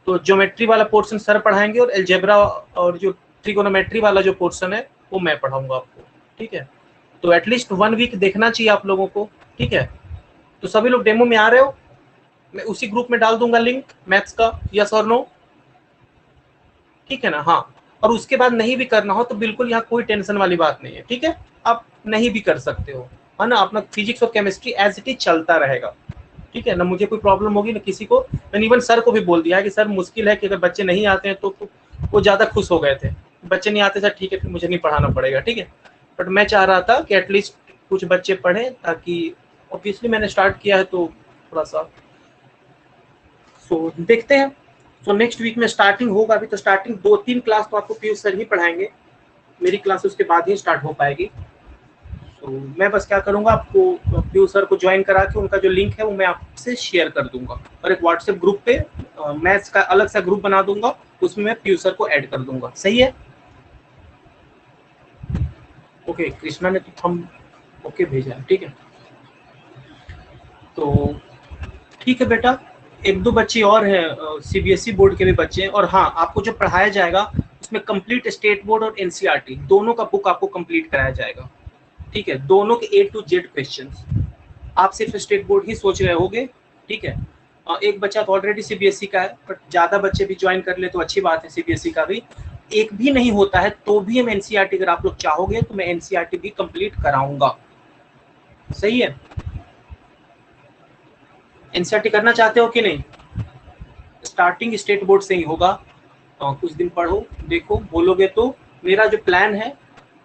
तो ज्योमेट्री वाला पोर्शन सर पढ़ाएंगे, और एलजेब्रा और जो ट्रिगोनोमेट्री वाला जो पोर्शन है वो मैं पढ़ाऊंगा आपको। ठीक है, तो एटलीस्ट 1 वीक देखना चाहिए आप लोगों को। ठीक है, तो सभी लोग डेमो में आ रहे हो? मैं उसी ग्रुप में डाल दूंगा लिंक मैथ्स का, यस और नो? ठीक है ना। हाँ, और उसके बाद नहीं भी करना हो तो बिल्कुल यहाँ कोई टेंशन वाली बात नहीं है। ठीक है, आप नहीं भी कर सकते हो, है ना। अपना फिजिक्स और केमिस्ट्री एज इट इज चलता रहेगा। ठीक है ना, मुझे कोई प्रॉब्लम होगी ना किसी को। मैंने इवन सर को भी बोल दिया है कि सर मुश्किल है कि अगर बच्चे नहीं आते हैं तो वो ज्यादा खुश हो गए थे। बच्चे नहीं आते सर, ठीक है फिर मुझे नहीं पढ़ाना पड़ेगा। ठीक है, बट मैं चाह रहा था कि एटलीस्ट कुछ बच्चे पढ़े, ताकि ऑब्वियसली मैंने स्टार्ट किया है तो थोड़ा सा सो देखते हैं। सो नेक्स्ट वीक में स्टार्टिंग होगा। अभी तो स्टार्टिंग 2-3 क्लास तो आपको पीयूष सर ही पढ़ाएंगे, मेरी क्लास उसके बाद ही स्टार्ट हो पाएगी। तो मैं बस क्या करूंगा, आपको पीयूष सर को ज्वाइन करा के उनका जो लिंक है वो मैं आपसे शेयर कर दूंगा, और एक व्हाट्सएप ग्रुप पे मैथ्स का अलग सा ग्रुप बना दूंगा, उसमें मैं पीयूष सर को ऐड कर दूंगा। सही है? ओके, कृष्णा ने तो हम ओके भेजा है। ठीक है, तो ठीक है बेटा। 1-2 बच्चे और हैं, सीबीएसई बोर्ड के भी बच्चे हैं। और हाँ, आपको जो पढ़ाया जाएगा उसमें कंप्लीट स्टेट बोर्ड और एनसीईआरटी दोनों का बुक आपको कंप्लीट कराया जाएगा। ठीक है, दोनों के A to Z क्वेश्चंस। आप सिर्फ स्टेट बोर्ड ही सोच रहे होगे। ठीक है, एक बच्चा तो ऑलरेडी सीबीएसई का है, बट ज्यादा बच्चे भी ज्वाइन कर ले तो अच्छी बात है। सीबीएसई का भी एक भी नहीं होता है तो भी हम एनसीईआरटी, अगर आप लोग चाहोगे तो मैं एनसीईआरटी भी कंप्लीट कराऊंगा। सही है? एनसीईआरटी करना चाहते हो कि नहीं? स्टार्टिंग स्टेट बोर्ड से ही होगा। कुछ दिन पढ़ो, देखो, बोलोगे तो। मेरा जो प्लान है,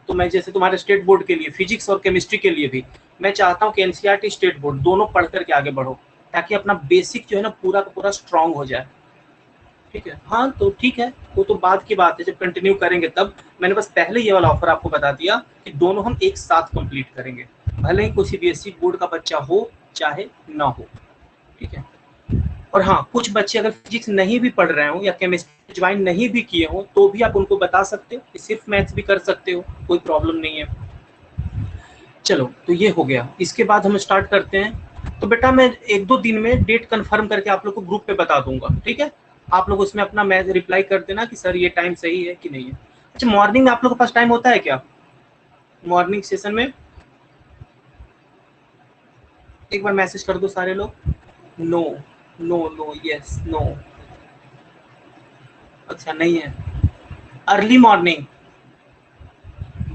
तो मैं जैसे तुम्हारे स्टेट बोर्ड के लिए फिजिक्स और केमिस्ट्री के लिए भी मैं चाहता हूँ कि एनसीईआरटी स्टेट बोर्ड दोनों पढ़ करके आगे बढ़ो, ताकि अपना बेसिक जो है ना पूरा का पूरा स्ट्रांग हो जाए। ठीक है, हाँ तो ठीक है, वो तो बाद की बात है, जब कंटिन्यू करेंगे तब। मैंने बस पहले ये वाला ऑफर आपको बता दिया कि दोनों हम एक साथ कंप्लीट करेंगे, भले ही कोई सीबीएसई बोर्ड का बच्चा हो चाहे ना हो। ठीक है, और हाँ, कुछ बच्चे अगर फिजिक्स नहीं भी पढ़ रहे हो या केमिस्ट्री ज्वाइन नहीं भी किए हो तो भी आप उनको बता सकते हो कि सिर्फ मैथ्स भी कर सकते हो, कोई प्रॉब्लम नहीं है। चलो, तो ये हो गया। इसके बाद हम स्टार्ट करते हैं। तो बेटा मैं 1-2 दिन में डेट कंफर्म करके आप लोग को ग्रुप पे बता दूंगा। ठीक है, आप लोग उसमें अपना मैसेज रिप्लाई कर देना कि सर ये टाइम सही है कि नहीं है। अच्छा, मॉर्निंग में आप लोग के पास टाइम होता है क्या? मॉर्निंग सेशन में एक बार मैसेज कर दो सारे लोग। No no no, yes no. अच्छा, नहीं है। अर्ली मॉर्निंग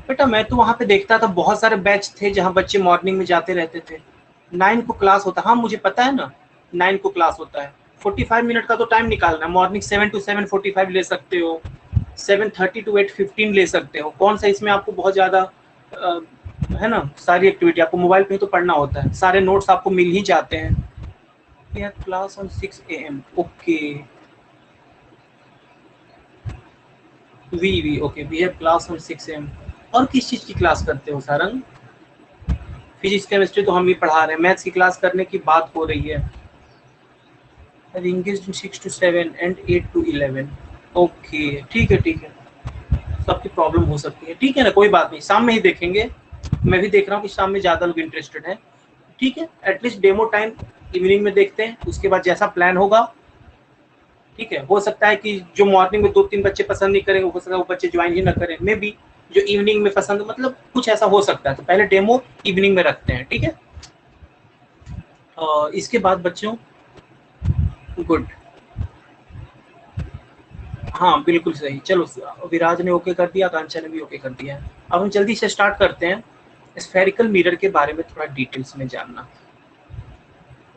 बेटा, मैं तो वहाँ पे देखता था बहुत सारे बैच थे जहाँ बच्चे मॉर्निंग में जाते रहते थे। 9 को क्लास होता है। हाँ मुझे पता है ना, 9 को क्लास होता है। 45 मिनट का तो टाइम निकालना है। मॉर्निंग 7 to 7:45 ले सकते हो, 7:30 to 8:15 ले सकते हो। कौन सा इसमें आपको बहुत ज़्यादा है ना, सारी एक्टिविटी आपको मोबाइल पे ही तो पढ़ना होता है, सारे नोट्स आपको मिल ही जाते हैं। Class on 6 AM। Okay, we okay, we have class on 6 AM। और किस चीज़ की क्लास करते हो सारंग? फिजिक्स केमिस्ट्री तो हम ही पढ़ा रहे हैं, मैथ्स की क्लास करने की बात हो रही है। English 6 to 7 and 8 to 11। Okay ठीक है ठीक है, सबकी प्रॉब्लम हो सकती है, ठीक है ना, कोई बात नहीं, शाम में ही देखेंगे। मैं भी देख रहा हूँ कि शाम में ज़्यादा लोग इंटरेस्टेड हैं, ठीक है। एटलीस्ट डेमो टाइम इवनिंग में देखते हैं, उसके बाद जैसा प्लान होगा, ठीक है। हो सकता है कि जो मॉर्निंग में 2-3 बच्चे पसंद नहीं करेंगे, हो सकता है वो बच्चे ज्वाइन ही ना करें, मे बी जो इवनिंग में पसंद, मतलब कुछ ऐसा हो सकता है। तो पहले डेमो इवनिंग में रखते हैं, ठीक है। इसके बाद बच्चों, गुड, हाँ बिल्कुल सही। चलो विराज ने ओके कर दिया, कांचा ने भी ओके कर दिया। अब हम जल्दी से स्टार्ट करते हैं स्फेरिकल मिरर के बारे में थोड़ा डिटेल्स में जानना।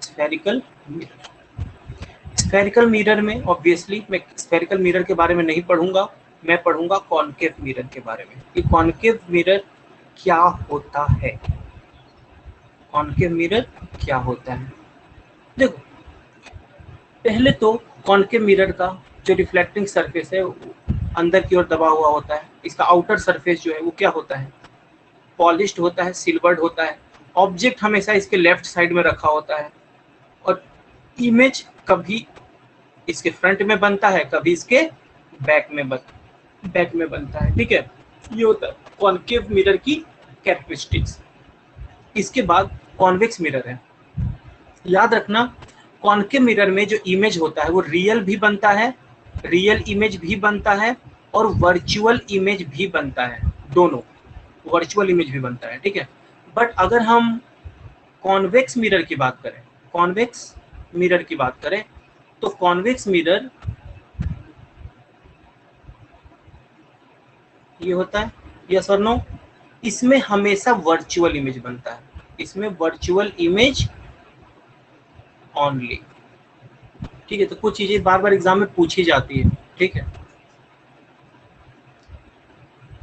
स्फेरिकल मिरर, स्फेरिकल मिरर में ऑब्वियसली मैं स्फेरिकल मिरर के बारे में नहीं पढ़ूंगा, मैं पढ़ूंगा कॉनकेव मिरर के बारे में कि कॉनकेव मिरर क्या होता है। कॉनकेव मिरर क्या होता है, देखो पहले तो कॉनकेव मिरर का जो रिफ्लेक्टिंग सरफेस है अंदर की ओर दबा हुआ होता है। इसका आउटर सरफेस जो है वो क्या होता है, पॉलिश्ड होता है, सिल्वर्ड होता है। ऑब्जेक्ट हमेशा इसके लेफ्ट साइड में रखा होता है और इमेज कभी इसके फ्रंट में बनता है, कभी इसके बैक में बनता है, ठीक है। ये होता है कॉनकेव मिरर की कैरेक्टरिस्टिक्स। इसके बाद कॉन्वेक्स मिरर है। याद रखना कॉनकेव मिरर में जो इमेज होता है वो रियल भी बनता है, रियल इमेज भी बनता है और वर्चुअल इमेज भी बनता है, दोनों वर्चुअल इमेज भी बनता है, ठीक है। बट अगर हम कॉन्वेक्स मिरर की बात करें, कॉन्वेक्स मिरर की बात करें तो कॉन्वेक्स मिरर ये होता है, यस और नो, इसमें हमेशा वर्चुअल इमेज बनता है, इसमें वर्चुअल इमेज ओनली, ठीक है। तो कुछ चीजें बार बार एग्जाम में पूछी जाती है, ठीक है।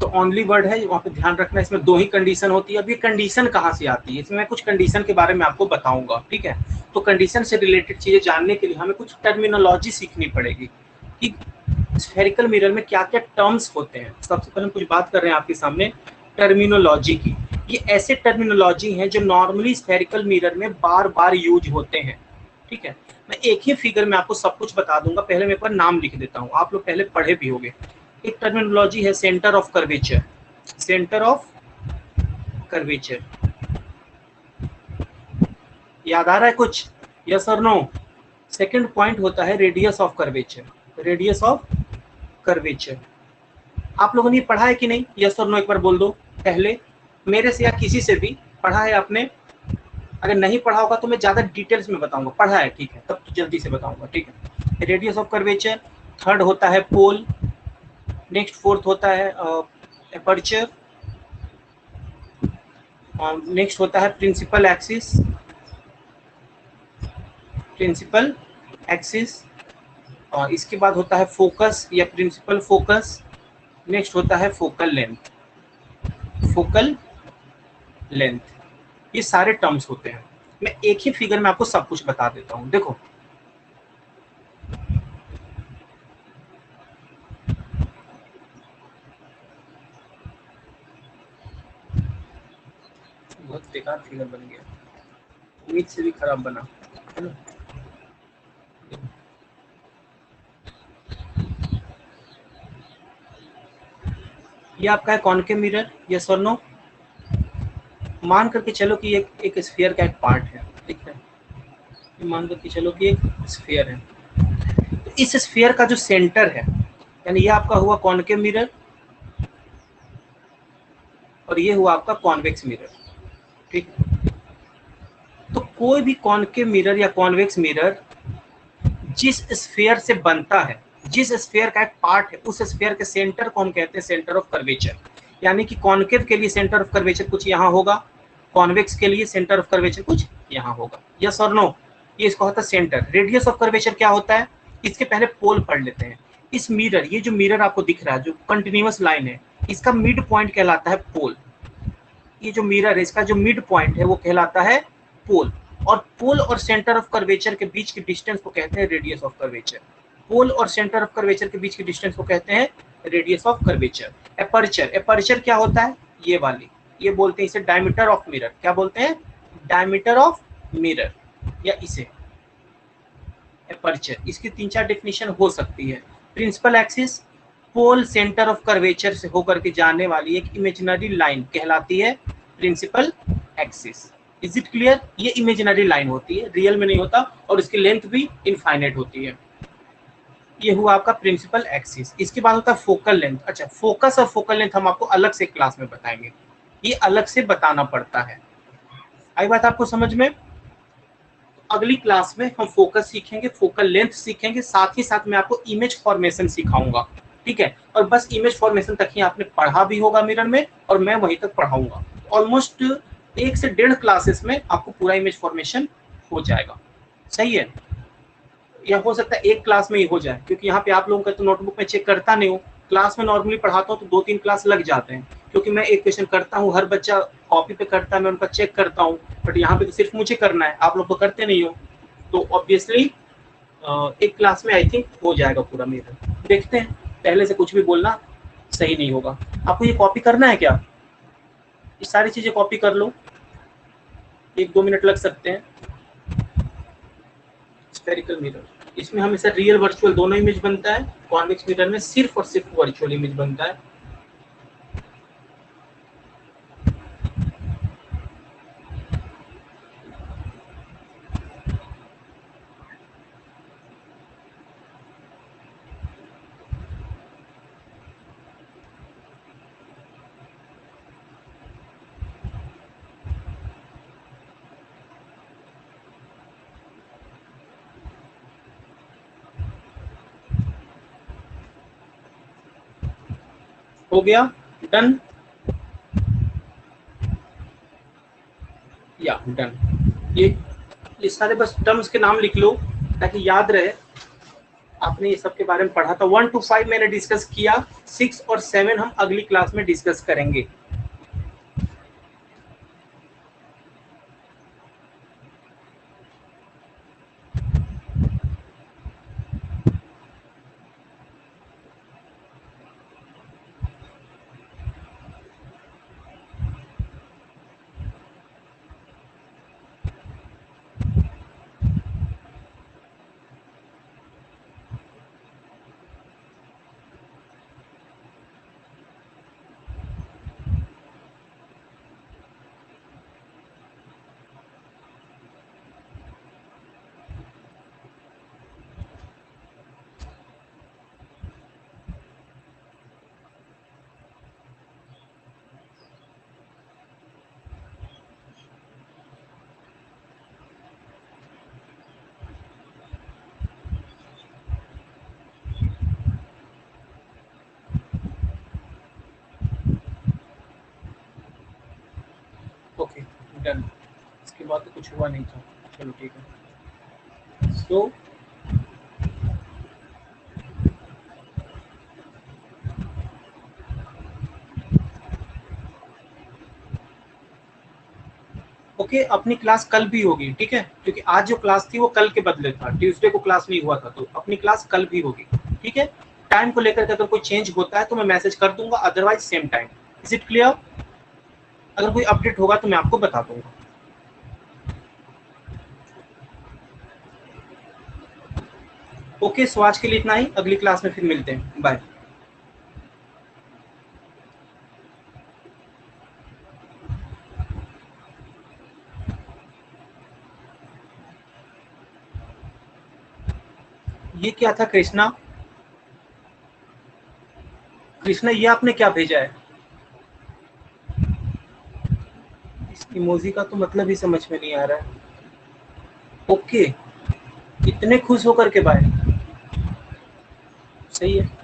तो ओनली वर्ड है वहां पे ध्यान रखना। इसमें दो ही कंडीशन होती है। अब ये कंडीशन कहाँ से आती है, इसमें मैं कुछ कंडीशन के बारे में आपको बताऊंगा, ठीक है। तो कंडीशन से रिलेटेड चीजें जानने के लिए हमें कुछ टर्मिनोलॉजी सीखनी पड़ेगी कि स्फेरिकल मिरर में क्या क्या टर्म्स होते हैं। सबसे पहले हम कुछ बात कर रहे हैं आपके सामने टर्मिनोलॉजी की। ये ऐसे टर्मिनोलॉजी हैं जो नॉर्मली स्फेरिकल मिरर में बार बार यूज होते हैं, ठीक है। मैं एक ही फिगर में आपको सब कुछ बता दूंगा, पहले मैं एक बार नाम लिख देता हूँ, आप लोग पहले पढ़े भी होंगे। एक टर्मिनोलॉजी है centre of curvature, centre of curvature, याद आ रहा है कुछ, यस और नो। सेकंड पॉइंट होता है radius of curvature, radius of curvature. आप लोगों ने पढ़ा है कि नहीं, यस और नो एक बार बोल दो, पहले मेरे से या किसी से भी पढ़ा है आपने। अगर नहीं पढ़ा होगा तो मैं ज्यादा डिटेल्स में बताऊंगा, पढ़ा है ठीक है तब तो जल्दी से बताऊंगा, ठीक है। Radius of curvature. थर्ड होता है पोल, नेक्स्ट फोर्थ होता है एपर्चर, नेक्स्ट होता है प्रिंसिपल एक्सिस, प्रिंसिपल एक्सिस, और इसके बाद होता है फोकस या प्रिंसिपल फोकस, नेक्स्ट होता है फोकल लेंथ, फोकल लेंथ। ये सारे टर्म्स होते हैं। मैं एक ही फिगर में आपको सब कुछ बता देता हूं, देखो बहुत बेकार फिगर बन गया, उम्मीद से भी खराब बना, है ना। ये आपका है कॉनकेव मिरर, यस और नो। मान करके चलो कि एक स्फीयर का एक पार्ट है, ठीक है। मान करके चलो कि एक स्फीयर है, तो इस स्फीयर का जो सेंटर है, यानी ये आपका हुआ कॉनकेव मिरर और ये हुआ आपका कॉन्वेक्स मिरर, ठीक है। तो कोई भी कॉनकेव मिरर या कॉन्वेक्स मिरर जिस स्फीयर से बनता है, जिस स्फीयर का एक पार्ट है, उस स्फीयर के सेंटर को हम कहते हैं सेंटर ऑफ कर्वेचर। यानी कि कॉनकेव के लिए सेंटर ऑफ कर्वेचर कुछ यहाँ होगा, कॉन्वेक्स के लिए सेंटर ऑफ कर्वेचर कुछ यहाँ होगा, यस और नो। ये इसका होता है सेंटर। रेडियस ऑफ कर्वेचर क्या होता है, इसके पहले पोल पढ़ लेते हैं। इस मिरर, ये जो मिरर आपको दिख रहा है जो कंटिन्यूअस लाइन है, इसका मिड पॉइंट कहलाता है पोल। ये जो मिरर है इसका जो मिड पॉइंट है वो कहलाता है पोल, और पोल और सेंटर ऑफ कर्वेचर के बीच की डिस्टेंस को कहते हैं रेडियस ऑफ कर्वेचर। पोल और सेंटर ऑफ कर्वेचर के बीच की डिस्टेंस को कहते हैं radius of curvature. Aperture, aperture क्या होता है, ये वाली ये बोलते हैं इसे डायमीटर ऑफ मिरर। क्या बोलते हैं? डायमीटर ऑफ मिरर या इसे एपर्चर। इसकी 3-4 डेफिनेशन हो सकती है। Principal axis pole centre of curvature से होकर के जाने वाली एक इमेजिनरी लाइन कहलाती है principal axis. Is it clear? ये इमेजिनरी लाइन होती है, रियल में नहीं होता, और इसकी लेंथ भी इनफाइनाइट होती है। ये हुआ आपका प्रिंसिपल एक्सिस। इसके बाद होता है फोकल लेंथ। अच्छा, फोकस और फोकल लेंथ हम आपको अलग से क्लास में बताएंगे, ये अलग से बताना पड़ता है। आई बात आपको समझ में? अगली क्लास में हम फोकस सीखेंगे, फोकल लेंथ सीखेंगे, साथ ही साथ मैं आपको इमेज फॉर्मेशन सिखाऊंगा, ठीक है? और बस इमेज फॉर्मेशन तक ही आपने पढ़ा भी होगा मिरर में, और मैं वहीं तक पढ़ाऊंगा। ऑलमोस्ट 1 से 1.5 क्लासेस में आपको पूरा इमेज फॉर्मेशन हो जाएगा। सही है? या हो सकता है एक क्लास में ही हो जाए, क्योंकि यहाँ पे आप लोगों का तो नोटबुक में चेक करता नहीं हूँ। क्लास में नॉर्मली पढ़ाता हूँ तो 2-3 क्लास लग जाते हैं, क्योंकि मैं एक क्वेश्चन करता हूँ, हर बच्चा कॉपी पे करता है, मैं उनका चेक करता हूँ, बट यहाँ पे तो सिर्फ मुझे करना है, आप लोग तो करते नहीं हो। तो ऑब्वियसली एक क्लास में आई थिंक हो जाएगा पूरा मेरा। देखते हैं, पहले से कुछ भी बोलना सही नहीं होगा। आपको ये कॉपी करना है क्या? ये सारी चीजें कॉपी कर लो, 1-2 मिनट लग सकते हैं। स्फेरिकल मिरर, इसमें हमेशा रियल वर्चुअल दोनों इमेज बनता है। कॉन्वेक्स मिरर में सिर्फ और सिर्फ वर्चुअल इमेज बनता है। हो गया? डन? या डन। ये सारे बस टर्म्स के नाम लिख लो ताकि याद रहे। आपने ये सब के बारे में पढ़ा था। 1 to 5 मैंने डिस्कस किया, 6 और 7 हम अगली क्लास में डिस्कस करेंगे। Okay done. इसके बाद तो कुछ हुआ नहीं था। चलो ठीक है। सो ओके, अपनी क्लास कल भी होगी, ठीक है? क्योंकि आज जो क्लास थी वो कल के बदले था, ट्यूसडे को क्लास नहीं हुआ था, तो अपनी क्लास कल भी होगी, ठीक है? टाइम को लेकर के अगर कोई चेंज होता है तो मैं मैसेज कर दूंगा, otherwise same time. Is it clear? अगर कोई अपडेट होगा तो मैं आपको बता दूंगा। ओके, सो आज के लिए इतना ही, अगली क्लास में फिर मिलते हैं। बाय। ये क्या था कृष्णा? कृष्णा, ये आपने क्या भेजा है? इस इमोजी का तो मतलब ही समझ में नहीं आ रहा है। ओके, इतने खुश होकर के बाय। सही है।